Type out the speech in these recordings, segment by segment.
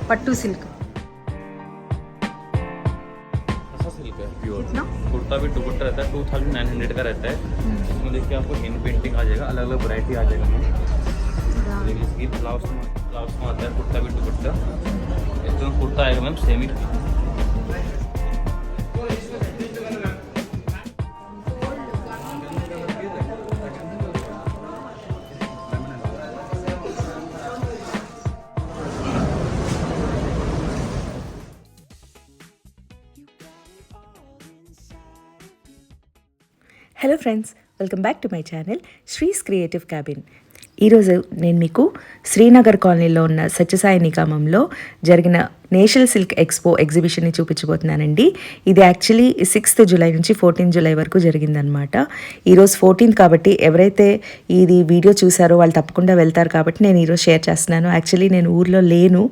पट्टू silk silk है pure. Kurta भी दुपट्टा रहता है 2900 का रहता है। इसमें देखिए आपको हैंड पेंटिंग आ जाएगा, अलग अलग वैरायटी आ जाएगा मैम। देखिए इसकी ब्लाउज में आता है कुर्ता भी दुपट्टा। इसमें कुर्ता आएगा ma'am semi. Hello friends, welcome back to my channel శ్రీస్ creative cabin. ఈరోజు నేను మీకు శ్రీనగర్ కాలనీలో ఉన్న సత్యసాయి నిగమంలో జరిగిన నేషనల్ సిల్క్ ఎక్స్పో ఎగ్జిబిషన్ని చూపించబోతున్నానండి. ఇది యాక్చువల్లీ 6th జూలై నుంచి 14th జూలై వరకు జరిగిందనమాట. ఈరోజు 14th కాబట్టి ఎవరైతే ఇది వీడియో చూసారో వాళ్ళు తప్పకుండా వెళ్తారు కాబట్టి నేను ఈరోజు షేర్ చేస్తున్నాను. యాక్చువల్లీ నేను ఊర్లో లేను,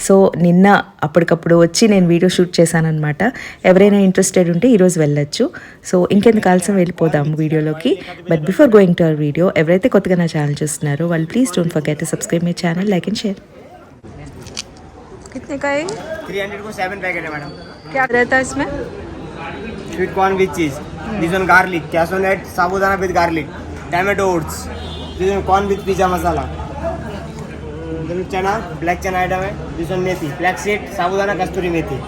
సో నిన్న అప్పటికప్పుడు వచ్చి నేను వీడియో షూట్ చేశానమాట. ఎవరైనా ఇంట్రెస్టెడ్ ఉంటే ఈరోజు వెళ్ళొచ్చు. సో ఇంకెందుకు ఆలస్యం వెళ్ళిపోదాము వీడియోలోకి. But before going to our video, ఎవరైతే కొత్తగా నా ఛానల్ చూస్తున్నారో వాళ్ళు please don't forget to subscribe my channel, like and share. कितने का है? 300 को 7 पैकेट है मैडम. क्या रहता है इसमें? Sweet corn with cheese, this one garlic, कैसोनेट, sabudana with garlic, tomato oats, this one corn with pizza masala, this chana, black chana item है, this one methi, flax seed, sabudana, kasturi methi,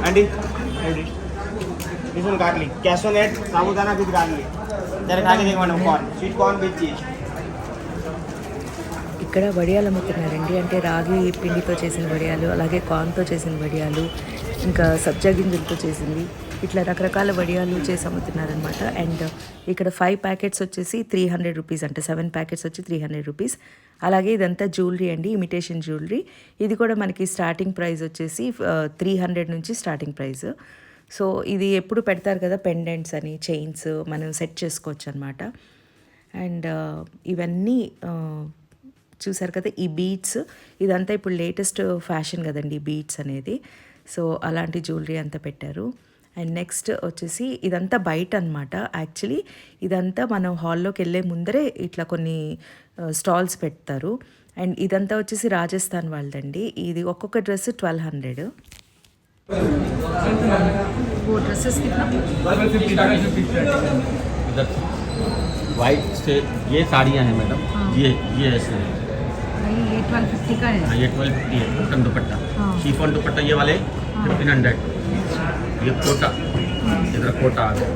अंडी, दिस वन गार्लिक, कैसोनेट, साबूदाना विद गार्लिक. जरा खा के देखो madam. Corn, sweet corn with cheese. ఇక్కడ వడియాలు అమ్ముతున్నారండి. అంటే రాగి పిండితో చేసిన వడియాలు, అలాగే కార్న్తో చేసిన వడియాలు, ఇంకా సబ్జా గింజలతో చేసింది, ఇట్లా రకరకాల వడియాలు చేసి అమ్ముతున్నారనమాట. అండ్ ఇక్కడ 5 ప్యాకెట్స్ వచ్చేసి 300 రూపీస్, అంటే 7 ప్యాకెట్స్ వచ్చి 300 రూపీస్. అలాగే ఇదంతా జ్యువెలరీ అండి, ఇమిటేషన్ జ్యువెలరీ. ఇది కూడా మనకి స్టార్టింగ్ ప్రైస్ వచ్చేసి 300 నుంచి స్టార్టింగ్ ప్రైస్. సో ఇది ఎప్పుడు పెడతారు కదా పెండెంట్స్ అని, చైన్స్ మనం సెట్ చేసుకోవచ్చు అనమాట. అండ్ ఇవన్నీ చూసారు కదా, ఈ బీడ్స్, ఇదంతా ఇప్పుడు లేటెస్ట్ ఫ్యాషన్ కదండి బీడ్స్ అనేది. సో అలాంటి జ్యువెలరీ అంతా పెట్టారు. అండ్ నెక్స్ట్ వచ్చేసి ఇదంతా బయట అనమాట. యాక్చువల్లీ ఇదంతా మనం హాల్లోకి వెళ్ళే ముందరే ఇట్లా కొన్ని స్టాల్స్ పెడతారు. అండ్ ఇదంతా వచ్చేసి రాజస్థాన్ వాళ్ళదండి. ఇది ఒక్కొక్క డ్రెస్ 1200. वो ड्रेसेस कितना? वाइट से ये साड़ियाँ हैं मैडम. ये ऐसे है. ये 1250 का है. ये 1250 है. कॉटन दुपट्टा, शिफॉन दुपट्टा ये वाले 1500. ये कोटा, इधर कोटा आ गया.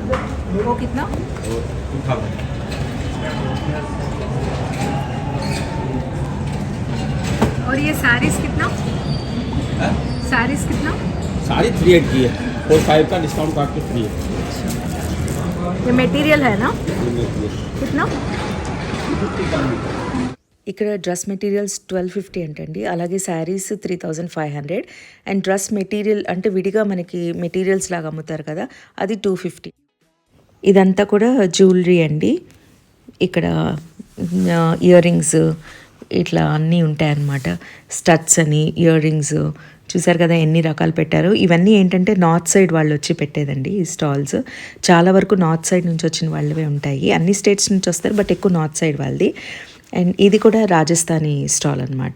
वो कितना? 2000. और ये साड़ीज कितना? साड़ीज कितना? साड़ी 38 की है. 45 का डिस्काउंट काट के फ्री है. ये मटेरियल है ना? कितना? ఇక్కడ డ్రెస్ మెటీరియల్స్ 1250 అంటండి. అలాగే శారీస్ 3500. అండ్ డ్రెస్ మెటీరియల్ అంటే విడిగా మనకి మెటీరియల్స్ లాగా అమ్ముతారు కదా, అది 250. ఇదంతా కూడా జ్యువెలరీ అండి. ఇక్కడ ఇయర్ రింగ్స్ ఇట్లా అన్నీ ఉంటాయన్నమాట. స్టడ్స్ అని, ఇయర్ రింగ్స్ చూసారు కదా ఎన్ని రకాలు పెట్టారు. ఇవన్నీ ఏంటంటే నార్త్ సైడ్ వాళ్ళు వచ్చి పెట్టేదండి ఈ స్టాల్స్. చాలా వరకు నార్త్ సైడ్ నుంచి వచ్చిన వాళ్ళవే ఉంటాయి. అన్ని స్టేట్స్ నుంచి వస్తారు, బట్ ఎక్కువ నార్త్ సైడ్ వాళ్ళది. అండ్ ఇది కూడా రాజస్థానీ స్టాల్ అనమాట.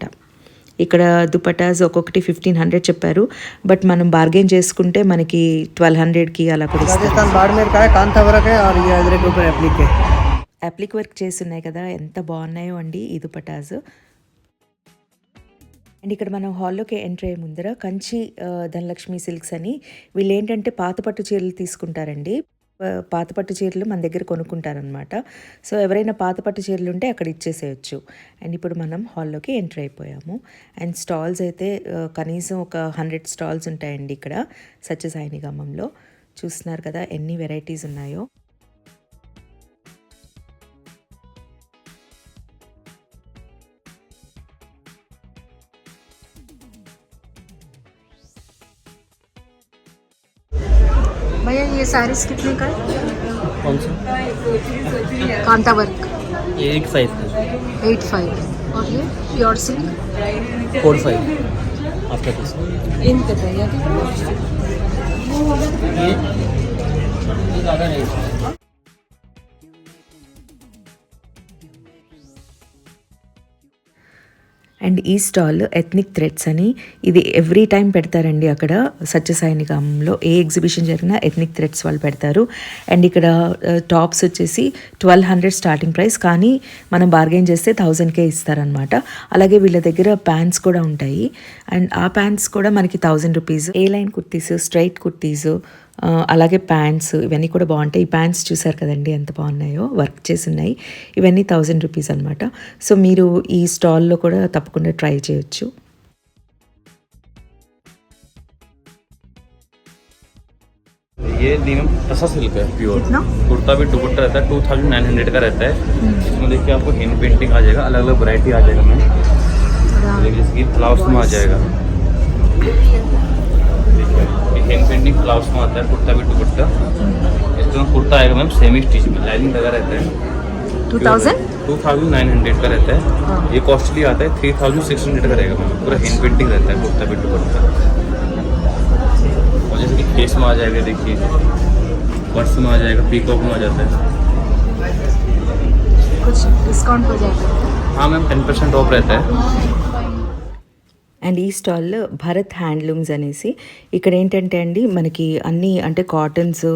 ఇక్కడ దుపటాస్ ఒక్కొక్కటి 1500 చెప్పారు, బట్ మనం బార్గెన్ చేసుకుంటే మనకి 1200కి అలా కూడా ఇస్తారు. అప్లిక్ వర్క్ చేసి ఉన్నాయి కదా, ఎంత బాగున్నాయో అండి ఈ దుపటాస్. అండ్ ఇక్కడ మనం హాల్లోకి ఎంటర్ అయ్యే ముందర కంచి ధనలక్ష్మి సిల్క్స్ అని, వీళ్ళు ఏంటంటే పాత పట్టు చీరలు తీసుకుంటారండి. పాత పట్టు చీరలు మన దగ్గర కొనుక్కుంటారనమాట. సో ఎవరైనా పాత పట్టు చీరలు ఉంటే అక్కడ ఇచ్చేసేయచ్చు. అండ్ ఇప్పుడు మనం హాల్లోకి ఎంటర్ అయిపోయాము. అండ్ స్టాల్స్ అయితే కనీసం ఒక 100 స్టాల్స్ ఉంటాయండి ఇక్కడ సత్యసాయి నిగమంలో. చూస్తున్నారు కదా ఎన్ని వెరైటీస్ ఉన్నాయో. भैया ये साड़ीज कितने का है? कौन सा? कांता वर्क. ये 85 का. 85. और ये प्योर सिल्क 45 आपका पीस. इन पे भैया ये ज़्यादा नहीं. అండ్ ఈ స్టాల్ ఎథ్నిక్ థ్రెడ్స్ అని, ఇది ఎవ్రీ టైం పెడతారండి అక్కడ సత్యసాయి నిగమంలో. ఏ ఎగ్జిబిషన్ జరిగినా ఎథ్నిక్ థ్రెడ్స్ వాళ్ళు పెడతారు. అండ్ ఇక్కడ టాప్స్ వచ్చేసి 1200 స్టార్టింగ్ ప్రైస్, కానీ మనం బార్గెన్ చేస్తే 1000కే ఇస్తారనమాట. అలాగే వీళ్ళ దగ్గర ప్యాంట్స్ కూడా ఉంటాయి. అండ్ ఆ ప్యాంట్స్ కూడా మనకి 1000 రూపీస్. ఏ లైన్ కుర్తీస్, స్ట్రైట్ కుర్తీస్, అలాగే ప్యాంట్స్ ఇవన్నీ కూడా బాగుంటాయి. ఈ ప్యాంట్స్ చూసారు కదండి ఎంత బాగున్నాయో, వర్క్ చేసి ఉన్నాయి. ఇవన్నీ 1000 రూపీస్ అనమాట. సో మీరు ఈ స్టాల్లో కూడా తప్పకుండా ట్రై చేయొచ్చు. ये नीमम टसा सिल्क है प्योर। कितना? कुर्ता भी दुपट्टा रहता है 2900 का रहता है। इसमें देखिए आपको हैंड पेंटिंग आ जाएगा, अलग अलग वैरायटी आ जाएगा मैम। देखिए इसकी ब्लाउज में आ जाएगा, हैंड पेंटिंग ब्लाउज में आता है, कुर्ता भी दुपट्टा। इसमें कुर्ता आएगा मैम सेमी स्टिच में, लाइनिंग लगा रहता है। 2900 का रहता है। ये कॉस्टली आता है 3600 का रहेगा मैम। पूरा हैंड पेंटिंग रहता है, कुर्ता भी दुपट्टा। और जैसे कि केस में आ जाएगा, देखिए पर्स में आ जाएगा, पीकॉक में आ जाता है। कुछ डिस्काउंट हो जाएगा? हाँ मैम 10% ऑफ रहता है। అండ్ ఈ స్టాల్లో భరత్ హ్యాండ్లూమ్స్ అనేసి, ఇక్కడ ఏంటంటే అండి మనకి అన్నీ అంటే కాటన్స్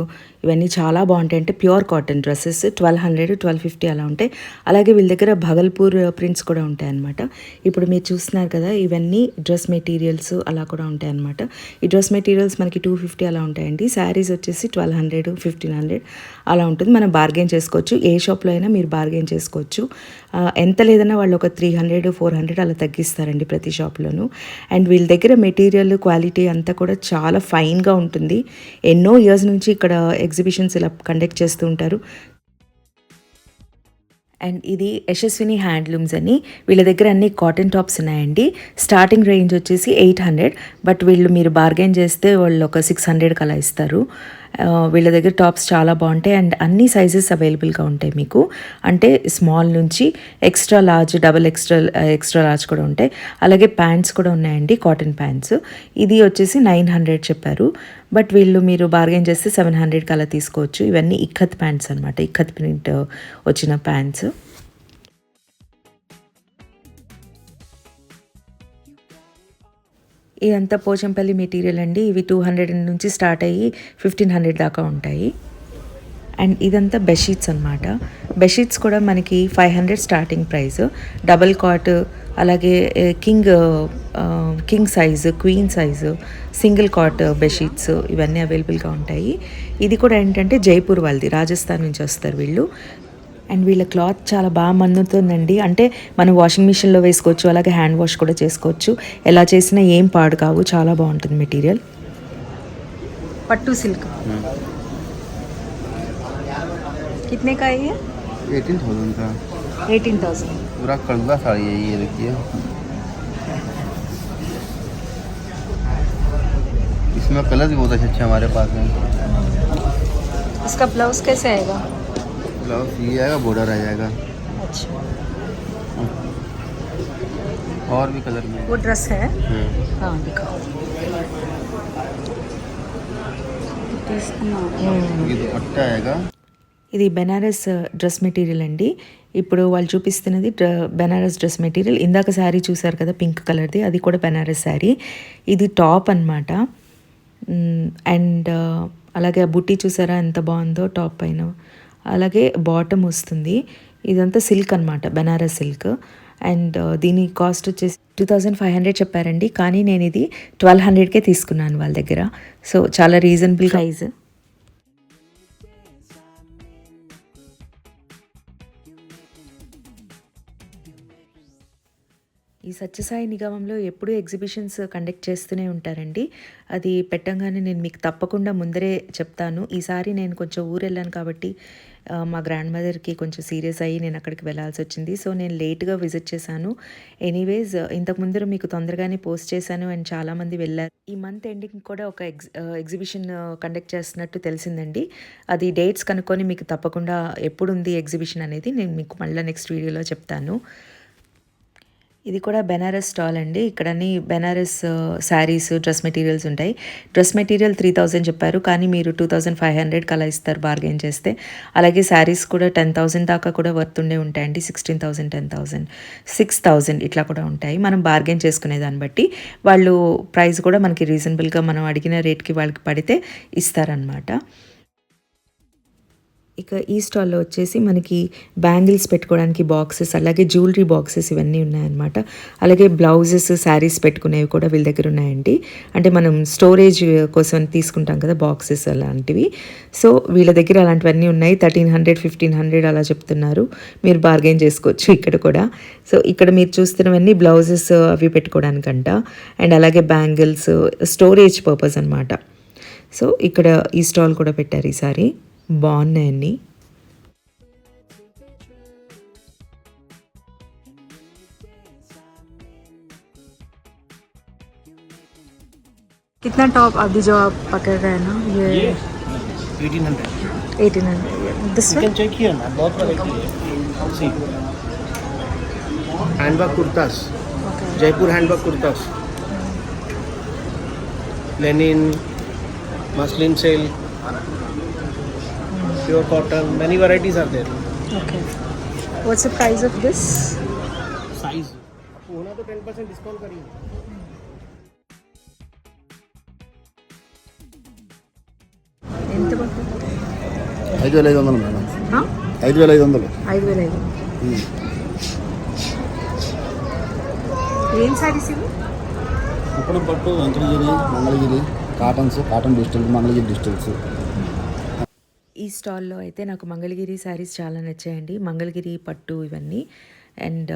ఇవన్నీ చాలా బాగుంటాయి. అంటే ప్యూర్ కాటన్ డ్రెస్సెస్ 1200, 1250 అలా ఉంటాయి. అలాగే వీళ్ళ దగ్గర భగల్పూర్ ప్రింట్స్ కూడా ఉంటాయి అన్నమాట. ఇప్పుడు మీరు చూస్తున్నారు కదా, ఇవన్నీ డ్రెస్ మెటీరియల్స్ అలా కూడా ఉంటాయి అన్నమాట. ఈ డ్రెస్ మెటీరియల్స్ మనకి 250 అలా ఉంటాయండి. శారీస్ వచ్చేసి 1200, 1500 అలా ఉంటుంది. మనం బార్గెన్ చేసుకోవచ్చు. ఏ షాప్లో అయినా మీరు బార్గెన్ చేసుకోవచ్చు. ఎంత లేదన్నా వాళ్ళు ఒక 300, 400 అలా తగ్గిస్తారండి ప్రతి షాప్లోనూ. అండ్ వీళ్ళ దగ్గర మెటీరియల్ క్వాలిటీ అంతా కూడా చాలా ఫైన్గా ఉంటుంది. ఎన్నో ఇయర్స్ నుంచి ఇక్కడ ఎగ్జిబిషన్స్ ఇలా కండక్ట్ చేస్తూ ఉంటారు. అండ్ ఇది యశస్విని హ్యాండ్లూమ్స్ అని, వీళ్ళ దగ్గర అన్ని కాటన్ టాప్స్ ఉన్నాయండి. స్టార్టింగ్ రేంజ్ వచ్చేసి 800, బట్ వీళ్ళు మీరు బార్గెన్ చేస్తే వాళ్ళు ఒక 600కి అలా ఇస్తారు. వీళ్ళ దగ్గర టాప్స్ చాలా బాగుంటాయి అండ్ అన్ని సైజెస్ అవైలబుల్గా ఉంటాయి మీకు. అంటే స్మాల్ నుంచి extra large, double extra large కూడా ఉంటాయి. అలాగే ప్యాంట్స్ కూడా ఉన్నాయండి, కాటన్ ప్యాంట్స్. ఇది వచ్చేసి 900 చెప్పారు, బట్ వీళ్ళు మీరు బార్గెన్ చేస్తే 700కి అలా తీసుకోవచ్చు. ఇవన్నీ ఇక్కత్ ప్యాంట్స్ అనమాట, ఇక్కత్ ప్రింట్ వచ్చిన ప్యాంట్స్. ఇదంతా పోచంపల్లి మెటీరియల్ అండి. ఇవి 200 నుంచి స్టార్ట్ అయ్యి 1500 దాకా ఉంటాయి. అండ్ ఇదంతా బెడ్షీట్స్ అనమాట. బెడ్షీట్స్ కూడా మనకి 500 స్టార్టింగ్ ప్రైస్. డబల్ కాట్, అలాగే king size, queen size, single cot bedsheets ఇవన్నీ అవైలబుల్గా ఉంటాయి. ఇది కూడా ఏంటంటే జైపూర్ వాళ్ళది, రాజస్థాన్ నుంచి వస్తారు వీళ్ళు. అండ్ వీళ్ళ క్లాత్ చాలా బాగా మన్నుతుందండి. అంటే మనం వాషింగ్ మిషన్లో వేసుకోవచ్చు, అలాగే హ్యాండ్ వాష్ కూడా చేసుకోవచ్చు. ఎలా చేసినా ఏం పాడు కావు, చాలా బాగుంటుంది మెటీరియల్. पट्टू सिल्क कितने का है ये? 18,000 का 18,000। पूरा कड़वा साड़ी है ये, देखिए इसमें कलर भी बहुत अच्छे हमारे पास है। इसका ब्लाउज कैसे आएगा? ब्लाउज ये आएगा, बॉर्डर आ जाएगा। अच्छा, और भी कलर में वो ड्रेस है? हाँ दिखाओ। ये दुपट्टा आएगा। ఇది బెనారస్ డ్రెస్ మెటీరియల్ అండి. ఇప్పుడు వాళ్ళు చూపిస్తున్నది బెనారస్ డ్రెస్ మెటీరియల్. ఇందాక శారీ చూసారు కదా పింక్ కలర్ది, అది కూడా బెనారస్ శారీ. ఇది టాప్ అనమాట. అండ్ అలాగే ఆ బుట్టి చూసారా ఎంత బాగుందో టాప్ పైన. అలాగే బాటమ్ వస్తుంది. ఇదంతా సిల్క్ అనమాట, బెనారస్ సిల్క్. అండ్ దీని కాస్ట్ వచ్చేసి 2500 చెప్పారండి, కానీ నేను ఇది 1200కే తీసుకున్నాను వాళ్ళ దగ్గర. సో చాలా రీజనబుల్ ప్రైస్. ఈ సత్యసాయి నిగమంలో ఎప్పుడూ ఎగ్జిబిషన్స్ కండక్ట్ చేస్తూనే ఉంటారండి. అది పెట్టంగానే నేను మీకు తప్పకుండా ముందరే చెప్తాను. ఈసారి నేను కొంచెం ఊరు వెళ్ళాను కాబట్టి మా గ్రాండ్ మదర్కి కొంచెం సీరియస్ అయ్యి నేను అక్కడికి వెళ్ళాల్సి వచ్చింది. సో నేను లేట్గా విజిట్ చేశాను. ఎనీవేస్ ఇంతకు ముందర మీకు తొందరగానే పోస్ట్ చేశాను అండ్ చాలామంది వెళ్ళారు. ఈ మంత్ ఎండింగ్ కూడా ఒక ఎగ్జిబిషన్ కండక్ట్ చేస్తున్నట్టు తెలిసిందండి. అది డేట్స్ కనుక్కొని మీకు తప్పకుండా ఎప్పుడు ఉంది ఎగ్జిబిషన్ అనేది నేను మీకు మళ్ళీ నెక్స్ట్ వీడియోలో చెప్తాను. ఇది కూడా బెనారస్ స్టాల్ అండి. ఇక్కడ అన్ని బెనారస్ శారీస్, డ్రెస్ మెటీరియల్స్ ఉంటాయి. డ్రెస్ మెటీరియల్ 3000 చెప్పారు, కానీ మీరు 2500 అలా ఇస్తారు బార్గెన్ చేస్తే. అలాగే శారీస్ కూడా 10,000 దాకా కూడా వర్తుండే ఉంటాయండి. 16,000, 10,000, 6,000 ఇట్లా కూడా ఉంటాయి. మనం బార్గెన్ చేసుకునే దాన్ని బట్టి వాళ్ళు ప్రైస్ కూడా మనకి రీజనబుల్గా మనం అడిగిన రేట్కి వాళ్ళకి పడితే ఇస్తారనమాట. ఇక ఈ స్టాల్లో వచ్చేసి మనకి బ్యాంగిల్స్ పెట్టుకోవడానికి బాక్సెస్, అలాగే జ్యువెలరీ బాక్సెస్ ఇవన్నీ ఉన్నాయన్నమాట. అలాగే బ్లౌజెస్, శారీస్ పెట్టుకునేవి కూడా వీళ్ళ దగ్గర ఉన్నాయండి. అంటే మనం స్టోరేజ్ కోసం తీసుకుంటాం కదా బాక్సెస్ అలాంటివి. సో వీళ్ళ దగ్గర అలాంటివన్నీ ఉన్నాయి. 1300, 1500 అలా చెప్తున్నారు. మీరు బార్గెన్ చేసుకోవచ్చు ఇక్కడ కూడా. సో ఇక్కడ మీరు చూస్తున్నవన్నీ బ్లౌజెస్ అవి పెట్టుకోవడానికంట. అండ్ అలాగే బ్యాంగిల్స్, స్టోరేజ్ పర్పస్ అనమాట. సో ఇక్కడ ఈ స్టాల్ కూడా పెట్టారు ఈసారి. బాగున్నాయండి. कितना टॉप अभी जो आप पकड़ रहे हैं ना ये 1800 दिस वन चेक किया ना, बहुत वैरायटी है. See handwork kurtas, Jaipur handwork kurtas, linen, muslin silk, pure cotton, many varieties are there. Okay what's the price of this Size होना तो 10% डिस्काउंट करिए. ఎంత పడుతుంది 5,500 మేడం. 5,500. 5,500 ఏం సారీస్ ఇవి ఇప్పుడు పట్టు Venkatagiri, Mangalagiri cotton digital, Mangalagiri digitals. ఈ స్టాల్లో అయితే నాకు మంగళగిరి శారీస్ చాలా నచ్చాయండి. మంగళగిరి పట్టు ఇవన్నీ. అండ్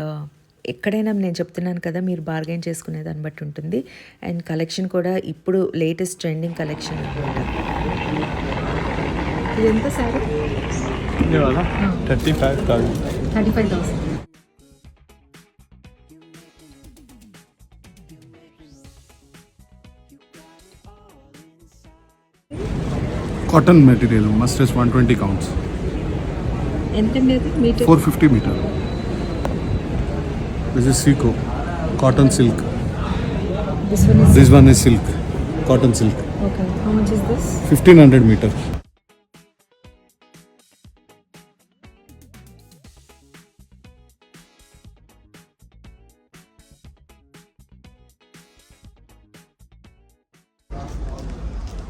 ఎక్కడైనా నేను చెప్తున్నాను కదా, మీరు బార్గెన్ చేసుకునే దాన్ని బట్టి ఉంటుంది. అండ్ కలెక్షన్ కూడా ఇప్పుడు లేటెస్ట్ ట్రెండింగ్ కలెక్షన్ అనమాట. ఇది ఎంత sorry 35,000 Cotton material, must is 120 counts. ఎంతండి అది metre 450 meter. This is Seco, cotton silk. This one is silk, cotton silk. Okay how much is this 1500 meter.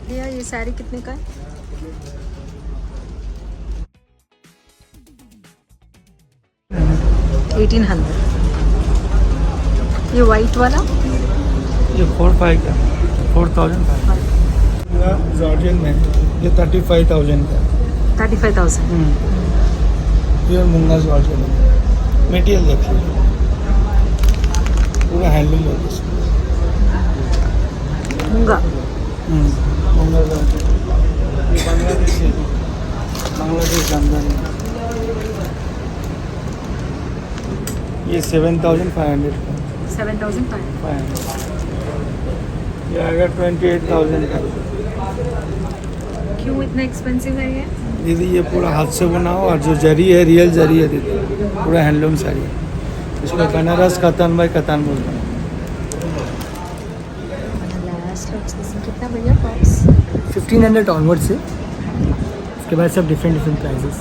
भैया ये साड़ी कितने का है 1800 ये वाइट वाला ये 4,500 का 4,500 जॉर्जियन में ये 35,000 का 35,000 प्योर मूंगा जॉर्जियन मटेरियल देख लीजिए पूरा हैंडलूम है इसमें मूंगा मूंगा जॉर्जियन ये बांग्लादेश अंदर ये 7,500 का 7,500 ये आएगा 28,000 का क्यों इतना एक्सपेंसिव है ये दीदी ये पूरा हाथ से बना हो और जो जरी है रियल जरी है दीदी पूरा हैंडलूम साड़ी है इसमें बनारस कतन बाई कतन बोलते हैं लास्ट వచ్చేసి कितना भैया टॉप्स 1,500 ऑनवर्ड से उसके बाद सब डिफरेंट प्राइसेस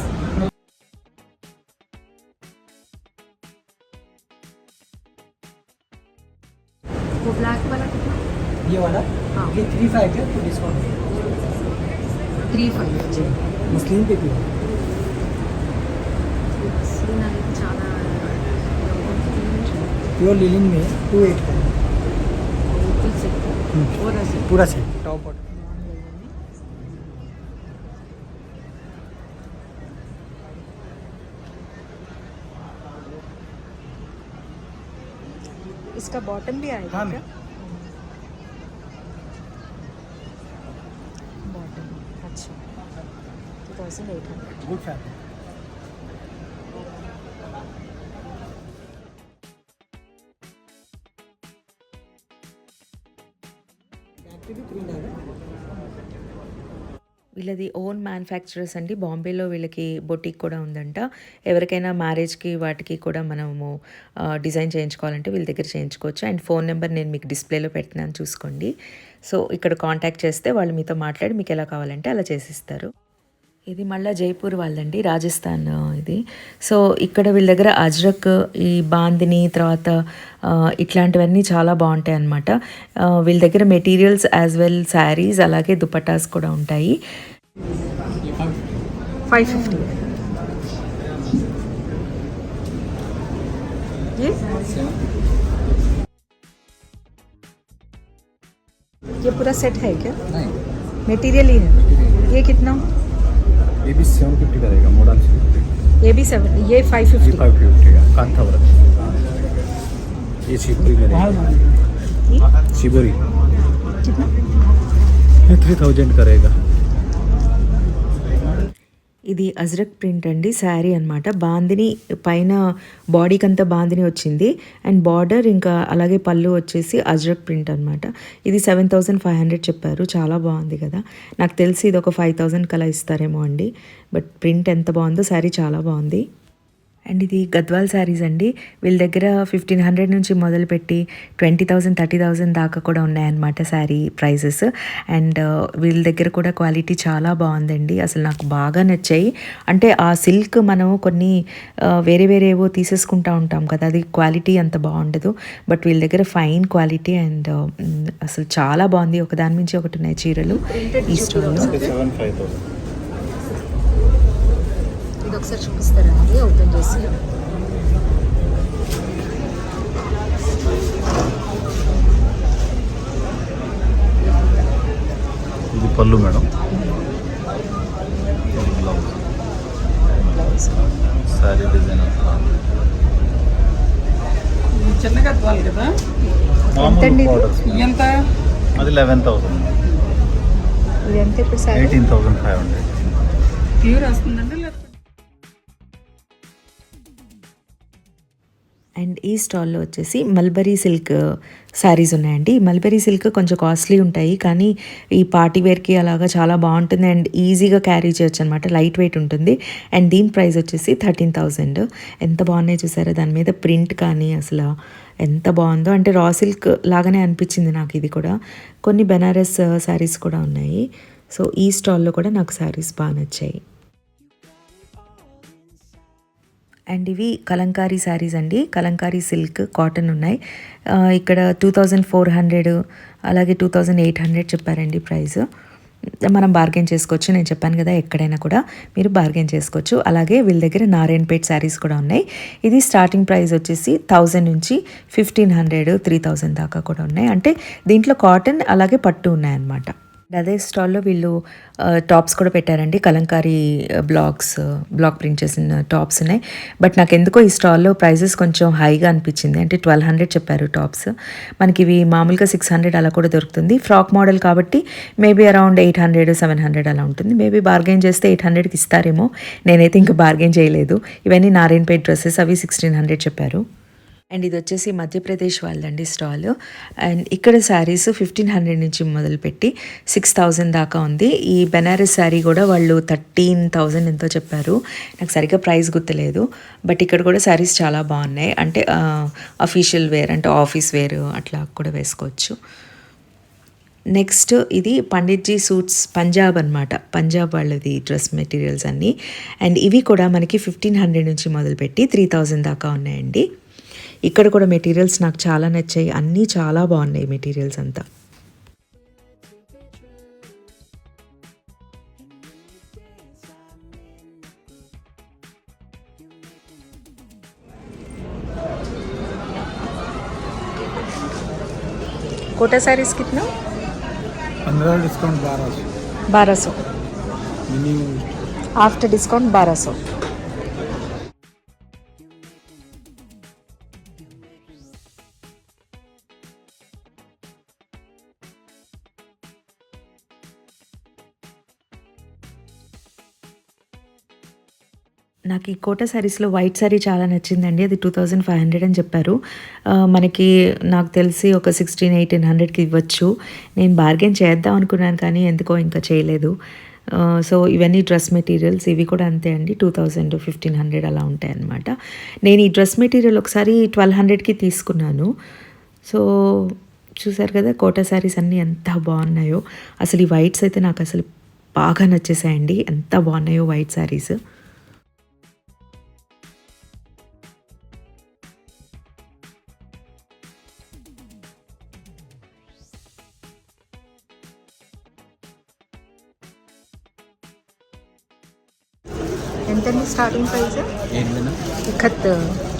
वो ब्लैक वाला कितना ये वाला हाँ। ये 3,500 है तो डिस्काउंट 3,500 मुस्लिम पे भी है సీన్ అనేది చాలా प्योर लिलिन में 2,800 का पूरा सेट टॉप बॉटम इसका बॉटम भी आएगा हाँ, क्या बॉटम अच्छा 2,800 गुड फैब्रिक వీళ్ళ వీళ్ళది ఓన్ మ్యానుఫ్యాక్చరర్స్ అండి. బాంబేలో వీళ్ళకి బొటిక్ కూడా ఉందంట. ఎవరికైనా మ్యారేజ్కి వాటికి కూడా మనము డిజైన్ చేయించుకోవాలంటే వీళ్ళ దగ్గర చేయించుకోవచ్చు. అండ్ ఫోన్ నెంబర్ నేను మీకు డిస్ప్లేలో పెట్టినాను, చూసుకోండి. సో ఇక్కడ కాంటాక్ట్ చేస్తే వాళ్ళు మీతో మాట్లాడి మీకు ఎలా కావాలంటే అలా చేసిస్తారు. ఇది మళ్ళీ జైపూర్ వాళ్ళండి, రాజస్థాన్ ఇది. సో ఇక్కడ వీళ్ళ దగ్గర అజ్రక్, ఈ బాందిని, తర్వాత ఇట్లాంటివన్నీ చాలా బాగుంటాయి అన్నమాట. వీళ్ళ దగ్గర మెటీరియల్స్ యాజ్ వెల్ శారీస్, అలాగే దుపట్టాస్ కూడా ఉంటాయి. 550 ये पूरा सेट है क्या? नहीं, मटेरियल ही है। ये कितना? ये भी 750 का रहेगा, मॉडल ये भी 7, ये 550। 550 का कांथावरक। ये शिबोरी में रहेगा, शिबोरी कितना? ये 3000 का रहेगा। ఇది అజ్రక్ ప్రింట్ అండి, శారీ అనమాట. బాందిని పైన బాడీకి అంతా బాందిని వచ్చింది, అండ్ బార్డర్ ఇంకా అలాగే పళ్ళు వచ్చేసి అజ్రక్ ప్రింట్ అనమాట. ఇది 7500 చెప్పారు. చాలా బాగుంది కదా. నాకు తెలిసి ఇది ఒక 5000 కలా ఇస్తారేమో అండి. బట్ ప్రింట్ ఎంత బాగుందో, శారీ చాలా బాగుంది. అండ్ ఇది గద్వాల్ శారీస్ అండి. వీళ్ళ దగ్గర 1500 నుంచి మొదలుపెట్టి 20,000 30,000 దాకా కూడా ఉన్నాయన్నమాట శారీ ప్రైజెస్. అండ్ వీళ్ళ దగ్గర కూడా క్వాలిటీ చాలా బాగుందండి. అసలు నాకు బాగా నచ్చాయి. అంటే ఆ సిల్క్ మనం కొన్ని వేరేవో తీసేసుకుంటూ ఉంటాం కదా, అది క్వాలిటీ అంత బాగుండదు. బట్ వీళ్ళ దగ్గర ఫైన్ క్వాలిటీ అండ్ అసలు చాలా బాగుంది. ఒకదాని నుంచి ఒకటి ఉన్నాయి చీరలు ఈ స్టోర్లో. 7,500 ఇది ఒకసారి చూపిస్తారా అండి ఓపెన్ చేసి? ఇది పళ్ళు మేడం, బ్లౌజ్ సారీ డిజైన్ చిన్నగా కావాలి కదా. ఎంతండి ఇది? ఎంత? అది 11,000, ఇది ఎంత ఇప్పుడు శారీ? 18,500. ప్యూర్ వస్తుందండి లేకపోతే? అండ్ ఈ స్టాల్లో వచ్చేసి మల్బరీ సిల్క్ శారీస్ ఉన్నాయండి. మల్బరీ సిల్క్ కొంచెం కాస్ట్లీ ఉంటాయి, కానీ ఈ పార్టీ వేర్కి అలాగా చాలా బాగుంటుంది అండ్ ఈజీగా క్యారీ చేయొచ్చు అనమాట. లైట్ వెయిట్ ఉంటుంది. అండ్ దీని ప్రైస్ వచ్చేసి 13,000. ఎంత బాగున్నాయి చూసారా, దాని మీద ప్రింట్ కానీ అసలు ఎంత బాగుందో. అంటే రా సిల్క్ లాగానే అనిపించింది నాకు ఇది కూడా. కొన్ని బెనారస్ శారీస్ కూడా ఉన్నాయి. సో ఈ స్టాల్లో కూడా నాకు శారీస్ బాగా నచ్చాయి. అండ్ ఇవి కలంకారీ శారీస్ అండి. కలంకారీ సిల్క్ కాటన్ ఉన్నాయి. ఇక్కడ 2400 అలాగే 2800 చెప్పారండి ప్రైస్. మనం బార్గెన్ చేసుకోవచ్చు. నేను చెప్పాను కదా, ఎక్కడైనా కూడా మీరు బార్గెన్ చేసుకోవచ్చు. అలాగే వీళ్ళ దగ్గర నారాయణపేట్ శారీస్ కూడా ఉన్నాయి. ఇది స్టార్టింగ్ ప్రైస్ వచ్చేసి 1000 నుంచి 1500 3000 దాకా కూడా ఉన్నాయి. అంటే దీంట్లో కాటన్ అలాగే పట్టు ఉన్నాయన్నమాట. అదే స్టాల్లో వీళ్ళు టాప్స్ కూడా పెట్టారండి. కలంకారీ బ్లాక్ ప్రింట్ చేసిన టాప్స్ ఉన్నాయి. బట్ నాకు ఎందుకో ఈ స్టాల్లో ప్రైజెస్ కొంచెం హైగా అనిపించింది. అంటే 1200 చెప్పారు టాప్స్. మనకి ఇవి మామూలుగా 600 అలా కూడా దొరుకుతుంది. ఫ్రాక్ మోడల్ కాబట్టి మేబీ అరౌండ్ 800 700 అలా ఉంటుంది. మేబీ బార్గెన్ చేస్తే 800కి ఇస్తారేమో. నేనైతే ఇంకా బార్గెన్ చేయలేదు. ఇవన్నీ నారాయణపేట్ డ్రెస్సెస్, అవి 1600 చెప్పారు. అండ్ ఇది వచ్చేసి మధ్యప్రదేశ్ వాళ్ళండి స్టాల్. అండ్ ఇక్కడ శారీస్ 1500 నుంచి మొదలుపెట్టి 6000 దాకా ఉంది. ఈ బెనారస్ శారీ కూడా వాళ్ళు 13,000 ఎంతో చెప్పారు. నాకు సరిగ్గా ప్రైస్ గుర్తులేదు. బట్ ఇక్కడ కూడా శారీస్ చాలా బాగున్నాయి. అంటే అఫీషియల్ వేర్, అంటే ఆఫీస్ వేర్ అట్లా కూడా వేసుకోవచ్చు. నెక్స్ట్ ఇది పండిట్జీ సూట్స్ పంజాబ్ అనమాట. పంజాబ్ వాళ్ళది డ్రెస్ మెటీరియల్స్ అన్నీ. అండ్ ఇవి కూడా మనకి 1500 నుంచి మొదలుపెట్టి 3000 దాకా ఉన్నాయండి. ఇక్కడ కూడా మెటీరియల్స్ నాకు చాలా నచ్చాయి. అన్నీ చాలా బాగున్నాయి మెటీరియల్స్ అంతా. कोटा सारीज कितना? 15 डिस्काउंट 1200 मिनिमम। After discount 1200. నాకు ఈ కోటా శారీస్లో వైట్ శారీ చాలా నచ్చిందండి. అది 2500 అని చెప్పారు. మనకి నాకు తెలిసి ఒక 1600-1800కి ఇవ్వచ్చు. నేను బార్గెన్ చేద్దాం అనుకున్నాను, కానీ ఎందుకో ఇంకా చేయలేదు. సో ఇవన్నీ డ్రెస్ మెటీరియల్స్, ఇవి కూడా అంతే అండి, 2000 1500 అలా ఉంటాయి అన్నమాట. నేను ఈ డ్రెస్ మెటీరియల్ ఒకసారి 1200కి తీసుకున్నాను. సో చూసారు కదా కోటా శారీస్ అన్నీ ఎంత బాగున్నాయో. అసలు ఈ వైట్స్ అయితే నాకు అసలు బాగా నచ్చేసాయండి, ఎంత బాగున్నాయో వైట్ శారీస్. ఎంతండి స్టార్టింగ్ ప్రైస్ ఏంటి మేడం? ఇక్కత్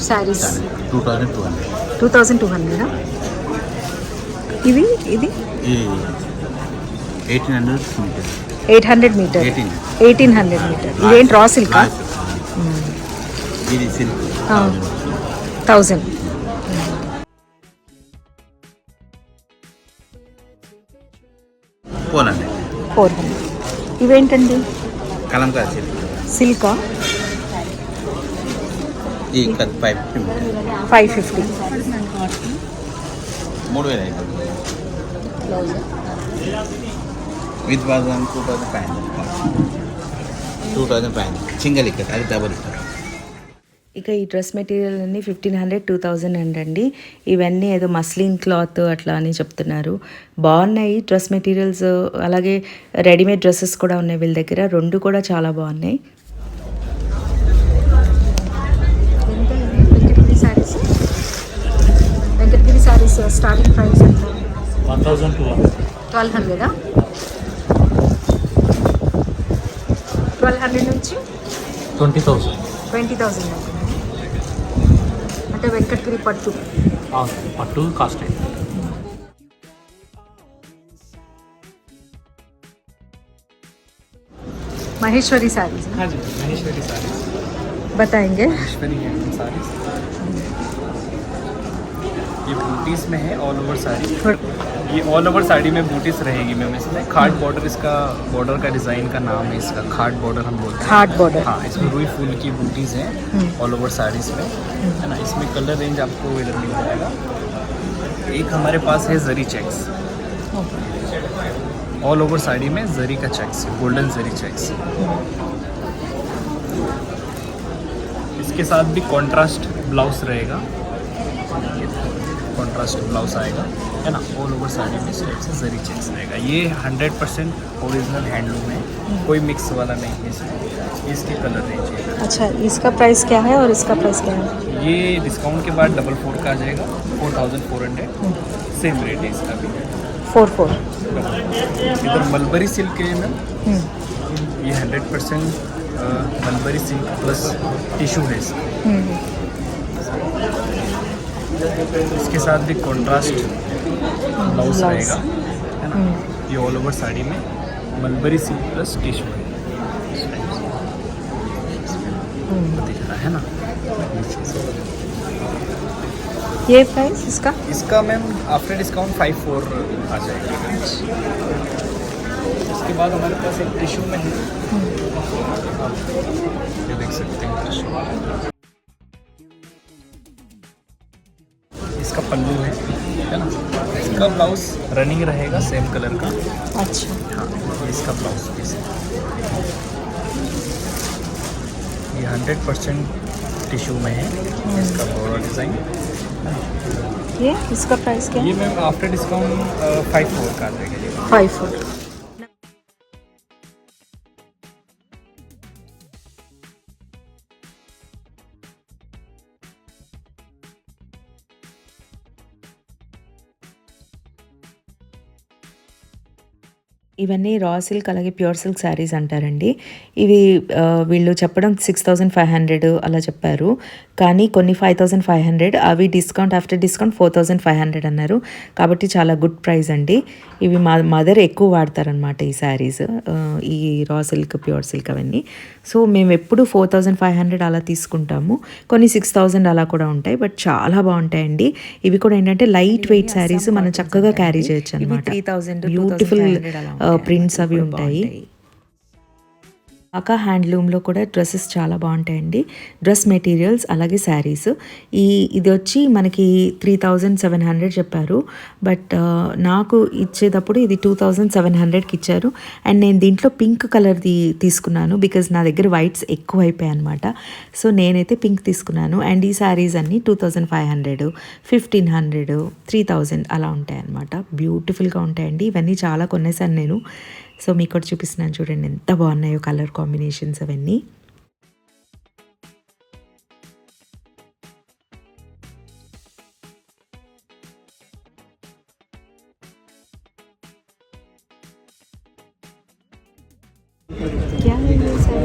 శారీస్ 2200. 2200 ఇది ఇది ఇది 1800 మీటర్. 800 metre 1800 metre. ఇదేంటి రా సిల్క్? ఇది సిల్క్ 1000. పోనండి. 400. ఇవేంటండి? కలంకారీ సిల్క్. సిల్కా? ఈ కట్ 550 మీటర్. 550. 3000 విత్ బాజాన్ 2500 సింగిల్ ఇక్కడ, అది డబుల్ ఇక్కడ. ఇక ఈ డ్రెస్ మెటీరియల్ అన్ని 1500 2000 అండి. ఇవన్నీ ఏదో మస్లిన్ క్లాత్ అట్లా అని చెప్తున్నారు. బాగున్నాయి డ్రెస్ మెటీరియల్స్. అలాగే రెడీమేడ్ డ్రెస్సెస్ కూడా ఉన్నాయి వీళ్ళ దగ్గర, రెండు కూడా చాలా బాగున్నాయి. వెంకటగిరి శారీస్, వెంకటగిరి శారీస్ స్టార్టింగ్ ప్రైస్ ఎంత? 1200. 1200 నుంచి 20,000. 20,000 అవుతుంది. అంటే వెంకటగిరి పట్టు. పట్టు కాస్ట్. महेश्वरी साड़ीज हाँ जी, महेश्वरी साड़ीज, बताएंगे? महेश्वरी हैंडलूम साड़ीज। ये बूटीज में है ऑल ओवर साड़ी। ये ऑल ओवर साड़ी में बूटीज रहेगी मैम। इसमें खाट बॉर्डर, इसका बॉर्डर का डिज़ाइन का नाम है इसका, खाट बॉर्डर हम बोलते हैं। खाट बॉर्डर। हाँ, इसमें रुई फूल की बूटीज हैं ऑल ओवर साड़ीज में, है ना। इसमें कलर रेंज आपको इधर मिल जाएगा। एक हमारे पास है जरी चेक्स, ऑल ओवर साड़ी में जरी का चेक्स, गोल्डन जरी चेक्स। इसके साथ भी कॉन्ट्रास्ट ब्लाउज रहेगा, कॉन्ट्रास्ट ब्लाउज आएगा, है ना। ऑल ओवर साड़ी में सिर्फ से जरी चेक्स रहेगा। ये 100% ओरिजिनल हैंडलूम है, कोई मिक्स वाला नहीं है इसमें। इसके कलर रेंज है। अच्छा, इसका प्राइस क्या है और इसका प्राइस क्या है? ये डिस्काउंट के बाद 44 का आ जाएगा, 4400। सेम रेट है इसका भी। 44। इधर मलबरी सिल्क है मैम, ये 100% मलबरी सिल्क प्लस टिश्यू है इसका। इसके साथ भी कॉन्ट्रास्ट ब्लाउज रहेगा, है ना। ये ऑल ओवर साड़ी में मलबरी सिल्क प्लस टिश्यू है, दिख रहा है ना। ये प्राइस इसका? इसका मैम आफ्टर डिस्काउंट 54 आ जाएगा। इसके बाद हमारे पास एक टिश्यू में है, आप ये देख सकते हैं टिश्यू। इसका पल्लू है ना। इसका ब्लाउज रनिंग रहेगा सेम कलर का। अच्छा। हाँ, ये इसका ब्लाउज पीस है। ये 100% टिश्यू में है, इसका बॉर्डर डिज़ाइन। ये इसका प्राइस क्या ये है? मैम आफ्टर डिस्काउंट 54 का आ जाएगा। 54। ఇవన్నీ రా సిల్క్ అలాగే ప్యూర్ సిల్క్ శారీస్ అంటారండి. ఇవి వీళ్ళు చెప్పడం 6500 అలా చెప్పారు, కానీ కొన్ని 5500, అవి డిస్కౌంట్ ఆఫ్టర్ డిస్కౌంట్ 4500 అన్నారు. కాబట్టి చాలా గుడ్ ప్రైస్ అండి. ఇవి మా మదర్ ఎక్కువ వాడతారనమాట ఈ శారీస్, ఈ రా సిల్క్ ప్యూర్ సిల్క్ అవన్నీ. సో మేము ఎప్పుడు 4500 అలా తీసుకుంటాము, కొన్ని 6000 అలా కూడా ఉంటాయి. బట్ చాలా బాగుంటాయండి. ఇవి కూడా ఏంటంటే లైట్ వెయిట్ శారీస్, మనం చక్కగా క్యారీ చేయొచ్చు అనమాట. బ్యూటిఫుల్ ప్రింట్స్ అవి ఉంటాయి. అకా హ్యాండ్లూమ్లో కూడా డ్రెస్సెస్ చాలా బాగుంటాయండి. డ్రెస్ మెటీరియల్స్ అలాగే శారీస్. ఇది వచ్చి మనకి 3700 చెప్పారు. బట్ నాకు ఇచ్చేటప్పుడు ఇది 2700కి ఇచ్చారు. అండ్ నేను దీంట్లో పింక్ కలర్ది తీసుకున్నాను బికాజ్ నా దగ్గర వైట్స్ ఎక్కువ అయిపోయాయి అనమాట. సో నేనైతే పింక్ తీసుకున్నాను. అండ్ ఈ శారీస్ అన్నీ 2500, 1500, 3000 అలా ఉంటాయి అనమాట. బ్యూటిఫుల్గా ఉంటాయండి. ఇవన్నీ చాలా కొనేసాను నేను. సో మీకు కూడా చూపిస్తున్నాను చూడండి ఎంత బాగున్నాయో కలర్ కాంబినేషన్స్ అవన్నీ.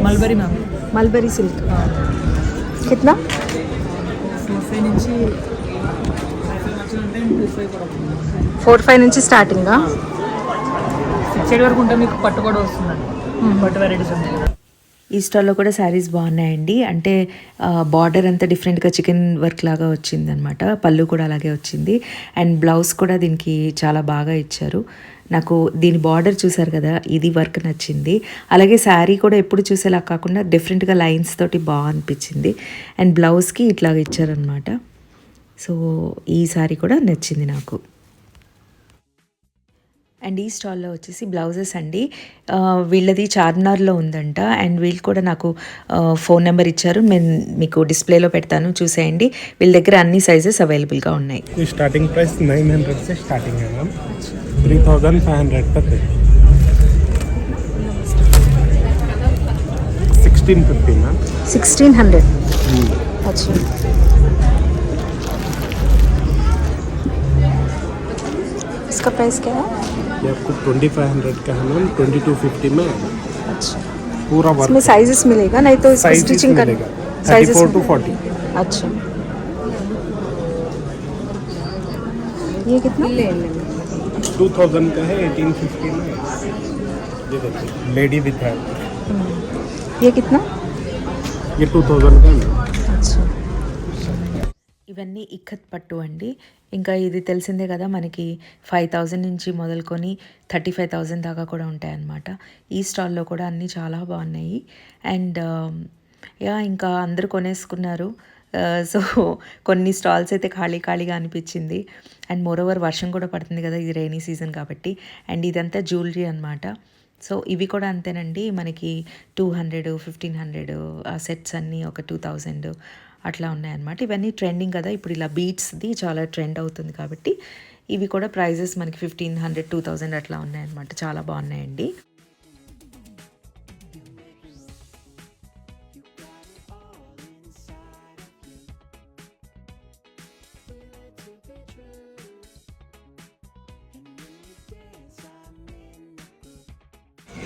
మల్బరీ మ్యామ్, మల్బరీ సిల్క్ కిतना 45 నుంచి 45 నుంచి స్టార్టింగా? 6 వరకు ఉంటే మీకు పట్టు కూడా వస్తుందండి. పట్టు వెరైటీస్ ఉంటాయి. ఈ స్టాల్లో కూడా శారీస్ బాగున్నాయండి. అంటే బార్డర్ అంతా డిఫరెంట్గా చికెన్ వర్క్ లాగా వచ్చింది అనమాట. పళ్ళు కూడా అలాగే వచ్చింది. అండ్ బ్లౌజ్ కూడా దీనికి చాలా బాగా ఇచ్చారు. నాకు దీని బార్డర్ చూసారు కదా, ఇది వర్క్ నచ్చింది. అలాగే శారీ కూడా ఎప్పుడు చూసేలా కాకుండా డిఫరెంట్గా లైన్స్ తోటి బాగా అనిపించింది. అండ్ బ్లౌజ్కి ఇట్లాగ ఇచ్చారనమాట. సో ఈ శారీ కూడా నచ్చింది నాకు. అండ్ ఈ స్టాల్లో వచ్చేసి బ్లౌజెస్ అండి. వీళ్ళది చార్మినార్లో ఉందంట. అండ్ వీళ్ళు కూడా నాకు ఫోన్ నెంబర్ ఇచ్చారు. నేను మీకు డిస్ప్లేలో పెడతాను, చూసేయండి. వీళ్ళ దగ్గర అన్ని సైజెస్ అవైలబుల్గా ఉన్నాయి. स्टार्टिंग प्राइस 900 से स्टार्टिंग है मैम, 3500 तक है, 1650 मैम. 1600. अच्छा, इसका प्राइस क्या है? ये आपको 2500 का है मैम, 2250 में अच्छा, पूरा वर्क इसमें साइजेस मिलेगा नहीं तो इसको स्टिचिंग कर मिलेगा 34 to 40. अच्छा, ये कितना? 2000 का है, 1850 में. ये देखिए लेडी विथ है, ये कितना? ये 2000 का है. अच्छा, ఇవన్నీ ఇక్కత్ పట్టు అండి. ఇంకా ఇది తెలిసిందే కదా, మనకి 5000 నుంచి మొదలుకొని 35,000 దాకా కూడా ఉంటాయన్నమాట. ఈ స్టాల్లో కూడా అన్నీ చాలా బాగున్నాయి. అండ్ ఇంకా అందరూ కొనేసుకున్నారు. సో కొన్ని స్టాల్స్ అయితే ఖాళీగా అనిపించింది. అండ్ మోరోవర్ వర్షం కూడా పడుతుంది కదా, ఇది రైనీ సీజన్ కాబట్టి. అండ్ ఇదంతా జ్యువెలరీ అనమాట. సో ఇవి కూడా అంతేనండి, మనకి 200, 1500 ఆ సెట్స్ అన్నీ ఒక 2000 అట్లా ఉన్నాయన్నమాట. ఇవన్నీ ట్రెండింగ్ కదా, ఇప్పుడు ఇలా బీట్స్ది చాలా ట్రెండ్ అవుతుంది కాబట్టి ఇవి కూడా ప్రైజెస్ మనకి 1500, 2000 అట్లా ఉన్నాయన్నమాట. చాలా బాగున్నాయండి.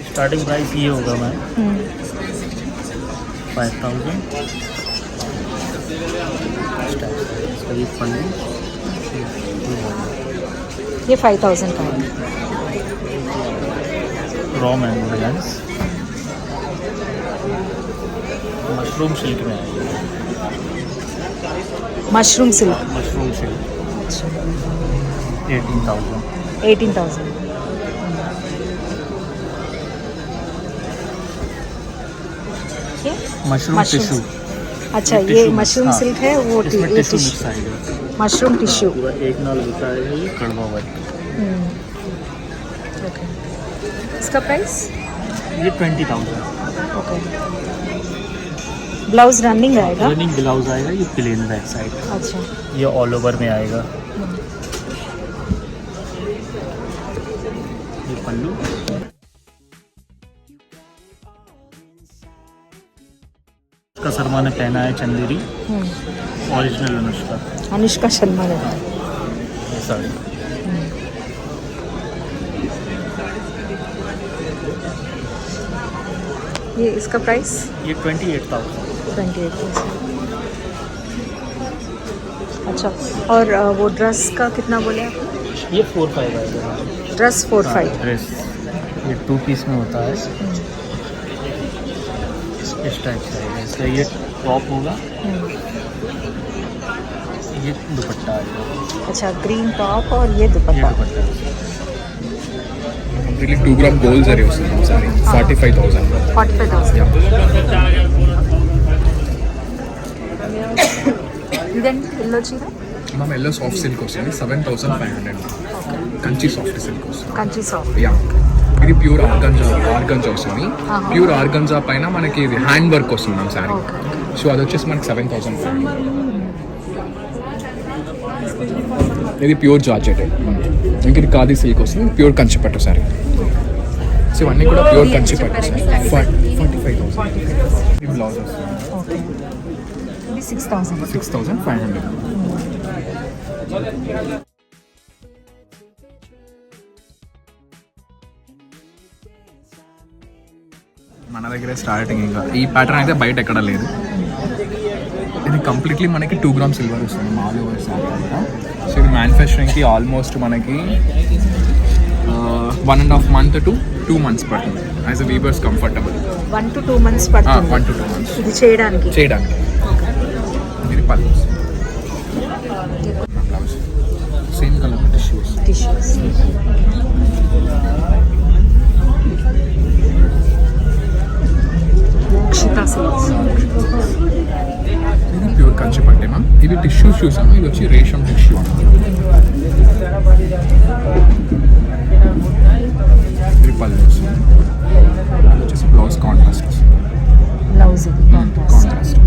स्टार्टिंग प्राइस ये होगा मैम 5000. इसका ये पन्नी ये 5000 का है. Raw mango designs mushroom silk में आएगा. Mushroom silk. मशरूम सिल्क अच्छा, 18,000. 18,000. ये मशरूम टिश्यू. अच्छा, ये मशरूम सिल्क है, वो इसमें ये टिश्यू मिक्स आएगा. Mushroom tissue. पूरा एक नाल होता है ये कड़वा वर्क. ओके, इसका प्राइस? ये 20,000. ओके, ब्लाउज रनिंग आएगा? रनिंग ब्लाउज आएगा. ये प्लेन बैक साइड. अच्छा, ये ऑल ओवर में आएगा. ये पल्लू. इसका शर्मा ने पहना है चंदेरी, ओरिजिनल अनुष्का. अनुष्का शर्मा है. ये साड़ी. ये इसका प्राइस? ये 28,000. 28,000. अच्छा, और वो ड्रेस का कितना बोले आप? ये 4-5 आएगा. ड्रेस 4-5. ड्रेस ये 2 पीस में होता है. इस टाइप से आएगा. इसका ये टॉप होगा, ये दुपट्टा आएगा. अच्छा, ग्रीन टॉप और ये ये दुपट्टा. दुपट्टा కంప్లీట్లీ 2 గ్రామ్ గోల్డ్ జరీ వస్తుంది సారీ 45,000 45,000. ఇదండి ఎల్లో చీర మ్యామ్ ఎల్లో సాఫ్ట్ సిల్క్ వస్తుంది 7,500 కంచి సాఫ్ట్ సిల్క్ వస్తుంది కంచి సాఫ్ట్. యా ఇది ప్యూర్ ఆర్గంజా వస్తుంది. ప్యూర్ ఆర్గంజా పైన మనకి ఇది హ్యాండ్ వర్క్ వస్తుంది మ్యామ్ శారీ. సో అది వచ్చేసి మనకి 7,500. ఇది ప్యూర్ జార్జెట్. ఇంక ఇది ఖాదీ సిల్క్ వస్తుంది ప్యూర్ కంచిపట్టు శారీ. సో ఇవన్నీ కూడా ప్యూర్ కంచిపట్టు శారీ 45,000. ఇది బ్లౌజ్ వస్తుంది ఇది 6,500. మన దగ్గరే స్టార్టింగ్ ఇంకా ఈ ప్యాటర్న్ అయితే బయట ఎక్కడ లేదు. ఇది కంప్లీట్లీ మనకి 2 గ్రామ్ సిల్వర్ వస్తుంది ఆల్ ఓవర్ శారీ అంతా. సో ఇది మ్యానుఫ్యాక్చరింగ్కి ఆల్మోస్ట్ మనకి 1.5 month to 2 months పడుతుంది. As a weavers comfortable 1 to 2 months పడుతుంది. 1 to 2 months ఇది చేయడానికి. ఇది పళ్ళు blouse same colour tissues. Mokshita silks. ఇది ప్యూర్ కంచి పట్టే మ్యామ్. ఇవి టిష్యూ చూసాము. ఇది వచ్చి రేషం టిష్యూ ఇది పళ్ళు వస్తుంది. అది వచ్చేసి బ్లౌజ్ కాంట్రాస్ట్ వస్తుంది. బ్లౌజ్ ఇది కాంట్రాస్ట్.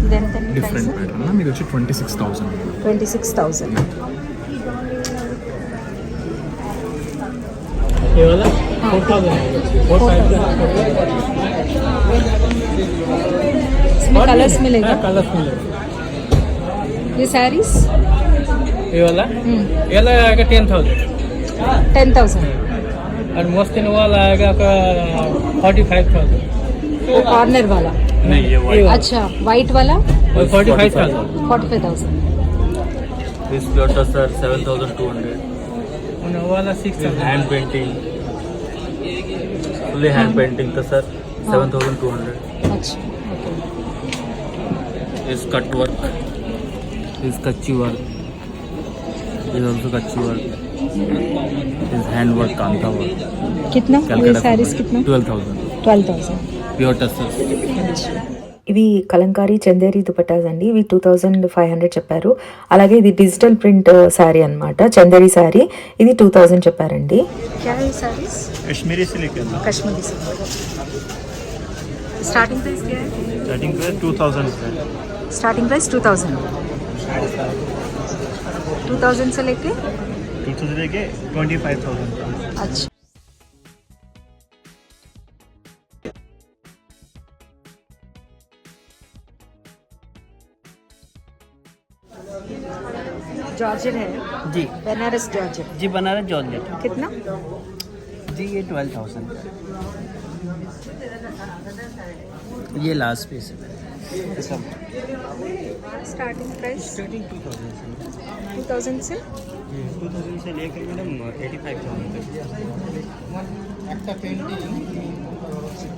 ఇదెంత డిఫరెంట్ ప్యాటర్న్ మ్యామ్. ఇది వచ్చి 26,000. 26,000. ये वाला 4,000 इसमें कलर्स मिलेगा. कलर्स मिलेगा. ये sarees ये वाला आएगा 10,000 10,000. और मोस्किन वाला आएगा आपका 45,000. वो कॉर्नर वाला. नहीं ये अच्छा वाइट वाला और 45,000. 45,000. This lotus sir 7,200. और वो वाला 6,000. Hand painting fully hand painting का सर 7,200. अच्छा ओके. इस कट वर्क इस कच्ची वर्क इस ऑल्सो कच्ची वर्क इस हैंड वर्क कांता वर्क. कितना ये sarees कितना? 12,000. 12,000. प्योर टसर. ఇవి కలంకారీ చందేరి దుపట్టాస్ అండి. ఇవి 2,500 చెప్పారు. అలాగే ఇది డిజిటల్ ప్రింట్ శారీ అనమాట, చందేరి శారీ. ఇది 2,000 చెప్పారండి. क्या है sarees? कश्मीरी सिल्क है कश्मीरी सिल्क. स्टार्टिंग प्राइस क्या है? स्टार्टिंग प्राइस 2,000 है. Starting price 2,000. 2,000 से लेके 2,000 लेके 25,000. अच्छा. जॉर्जेट है जी बनारस जॉर्जेट. जी बनारस जॉर्जेट कितना? जी ये 12,000. ये लास्ट पीस है. स्टार्टिंग प्राइस 2,000 से 2,000 से लेकर मैडम 85,000 तक.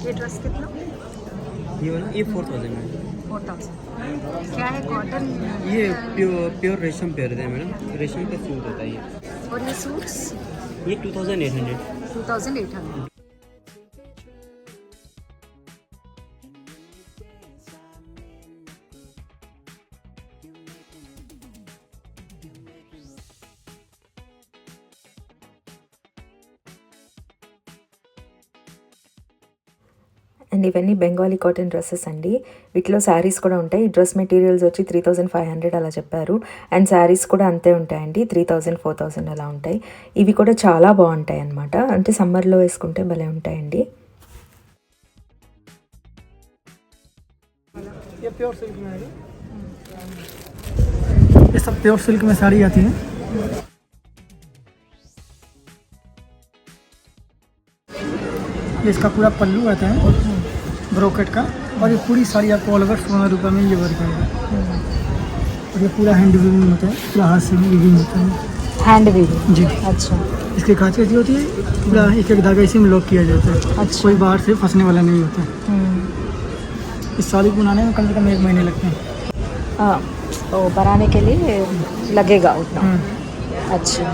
ये ड्रेस कितना? ये वाला ये 4,000 है. 4,000. क्या है कॉटन? ये प्योर रेशम पे रहता है मैडम. रेशम का सूट होता है ये. और ये सूट्स ये 2,800. 2,800. అండ్ ఇవన్నీ బెంగాలీ కాటన్ డ్రెస్సెస్ అండి. వీటిలో శారీస్ కూడా ఉంటాయి. ఈ డ్రెస్ మెటీరియల్స్ వచ్చి 3,500 అలా చెప్పారు. అండ్ శారీస్ కూడా అంతే ఉంటాయండి, 3,000 4,000 అలా ఉంటాయి. ఇవి కూడా చాలా బాగుంటాయి అన్నమాట. అంటే సమ్మర్లో వేసుకుంటే భలే ఉంటాయండి. ये प्योर सिल्क में है. ये सब प्योर सिल्क में साड़ी आती है. ये इसका पूरा पल्लू आता है ब्रोकेट का. और ये पूरी साड़ी आपको ऑल ओवर 16 रुपये में ये वर्क आएगा. और ये पूरा हैंड वीविंग होता है, पूरा हाथ से वीविंग होता है. Hand weaving. जी. अच्छा. इसकी खासियत ये होती है पूरा एक एक धागा इसी में लॉक किया जाता है. अच्छा. कोई बाहर से फंसने वाला नहीं होता है. इस साड़ी को बनाने में कम से कम 1 महीने लगते हैं. हाँ तो बनाने के लिए लगेगा उतना. अच्छा.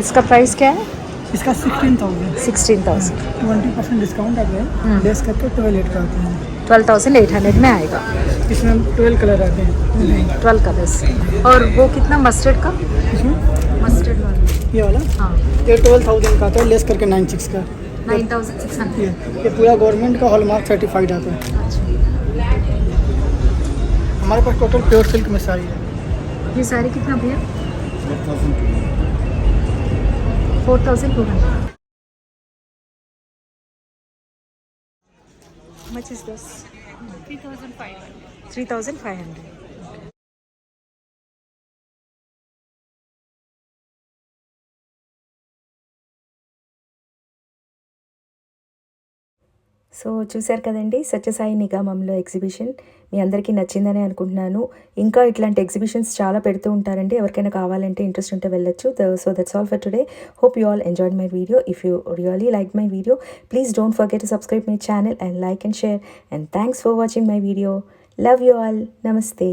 इसका प्राइस क्या है? इसका 16,000 16,000 20% डिस्काउंट आ गया है लेस करके 12,800 का आते हैं 12,800 में आएगा. इसमें 12 कलर आते हैं 12 कलर्स. और वो कितना मस्टर्ड का? इसमें मस्टर्ड वाला. ये वाला हाँ, ये 12,000 का आता है लेस करके 96 का 9,600. ये पूरा गवर्नमेंट का हॉलमार्क सर्टिफाइड आता है. हमारे पास टोटल प्योर सिल्क में साड़ी है. ये साड़ी कितना भैया? 4,200. How much is this? 3,500. 3,500. So చూశారు కదండి సత్యసాయి నిగమంలో ఎగ్జిబిషన్. మీ అందరికీ నచ్చిందని అనుకుంటున్నాను. ఇంకా ఇట్లాంటి ఎగ్జిబిషన్స్ చాలా పెడుతూ ఉంటారండి. ఎవరికైనా కావాలంటే ఇంట్రెస్ట్ ఉంటే వెళ్ళొచ్చు. So that's all for today. Hope you all enjoyed my video. If you really like my video please don't forget to subscribe my channel and like and share. And thanks for watching my video. Love you all. నమస్తే.